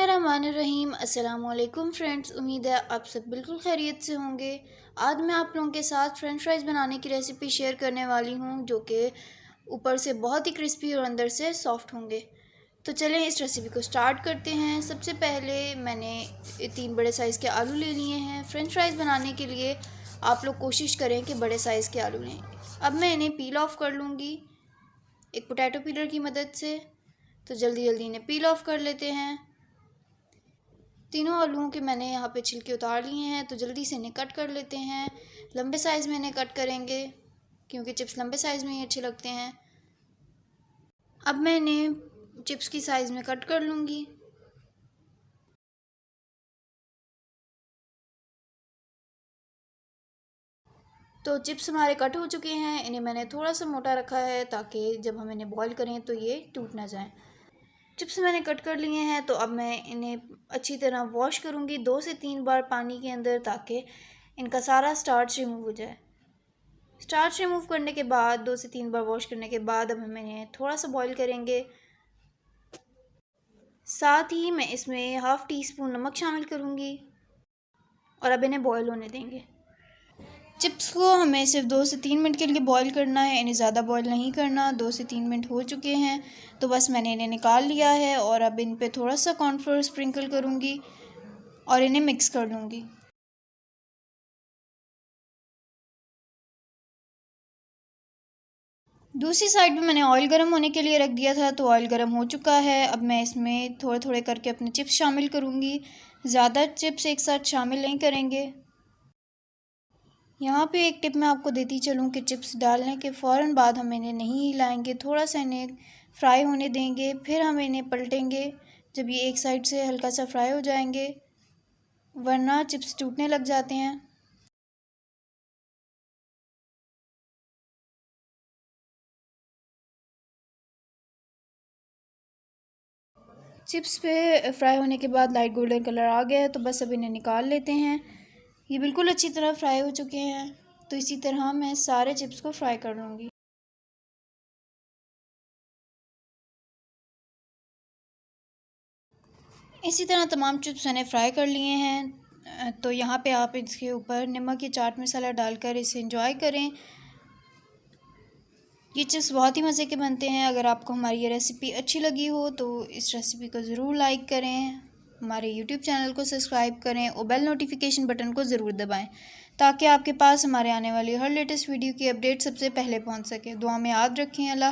बिस्मिल्लाहिर्रहमानिर्रहीम। अस्सलामुअलैकुम फ्रेंड्स, उम्मीद है आप सब बिल्कुल खैरियत से होंगे। आज मैं आप लोगों के साथ फ्रेंच फ्राइज़ बनाने की रेसिपी शेयर करने वाली हूँ, जो कि ऊपर से बहुत ही क्रिस्पी और अंदर से सॉफ्ट होंगे। तो चलें इस रेसिपी को स्टार्ट करते हैं। सबसे पहले मैंने 3 बड़े साइज़ के आलू ले लिए हैं। फ्रेंच फ्राइज़ बनाने के लिए आप लोग कोशिश करें कि बड़े साइज़ के आलू लें। अब मैं इन्हें पील ऑफ़ कर लूँगी एक पोटैटो पीलर की मदद से। तो जल्दी जल्दी इन्हें पील ऑफ़ कर लेते हैं। तीनों आलूओं के मैंने यहाँ पे छिलके उतार लिए हैं, तो जल्दी से इन्हें कट कर लेते हैं। लंबे साइज़ में इन्हें कट करेंगे क्योंकि चिप्स लंबे साइज़ में ही अच्छे लगते हैं। अब मैं इन्हें चिप्स की साइज़ में कट कर लूँगी। तो चिप्स हमारे कट हो चुके हैं। इन्हें मैंने थोड़ा सा मोटा रखा है ताकि जब हम इन्हें बॉईल करें तो ये टूट ना जाएं। चिप्स मैंने कट कर लिए हैं, तो अब मैं इन्हें अच्छी तरह वॉश करूँगी 2 से 3 बार पानी के अंदर, ताकि इनका सारा स्टार्च रिमूव हो जाए। स्टार्च रिमूव करने के बाद 2 से 3 बार वॉश करने के बाद अब हम इन्हें थोड़ा सा बॉईल करेंगे। साथ ही मैं इसमें हाफ़ टी स्पून नमक शामिल करूँगी और अब इन्हें बॉईल होने देंगे। चिप्स को हमें सिर्फ 2 से 3 मिनट के लिए बॉईल करना है, इन्हें ज़्यादा बॉईल नहीं करना। 2 से 3 मिनट हो चुके हैं, तो बस मैंने इन्हें निकाल लिया है और अब इन पे थोड़ा सा कॉर्नफ्लोर स्प्रिंकल करूँगी और इन्हें मिक्स कर लूँगी। दूसरी साइड पे मैंने ऑयल गर्म होने के लिए रख दिया था, तो ऑयल गर्म हो चुका है। अब मैं इसमें थोड़े थोड़े करके अपने चिप्स शामिल करूँगी। ज़्यादा चिप्स एक साथ शामिल नहीं करेंगे। यहाँ पे एक टिप मैं आपको देती चलूँ कि चिप्स डालने के फ़ौरन बाद हम इन्हें नहीं हिलाएंगे, थोड़ा सा इन्हें फ्राई होने देंगे, फिर हम इन्हें पलटेंगे जब ये एक साइड से हल्का सा फ्राई हो जाएंगे, वरना चिप्स टूटने लग जाते हैं। चिप्स पे फ्राई होने के बाद लाइट गोल्डन कलर आ गया है, तो बस अब इन्हें निकाल लेते हैं। ये बिल्कुल अच्छी तरह फ्राई हो चुके हैं, तो इसी तरह मैं सारे चिप्स को फ्राई कर लूँगी। इसी तरह तमाम चिप्स मैंने फ्राई कर लिए हैं। तो यहाँ पे आप इसके ऊपर नमक या चाट मसाला डालकर इसे एंजॉय करें। ये चिप्स बहुत ही मज़े के बनते हैं। अगर आपको हमारी ये रेसिपी अच्छी लगी हो तो इस रेसिपी को ज़रूर लाइक करें, हमारे यूट्यूब चैनल को सब्सक्राइब करें और बेल नोटिफिकेशन बटन को ज़रूर दबाएं, ताकि आपके पास हमारे आने वाली हर लेटेस्ट वीडियो की अपडेट सबसे पहले पहुंच सके। दुआ में याद रखें। अल्लाह।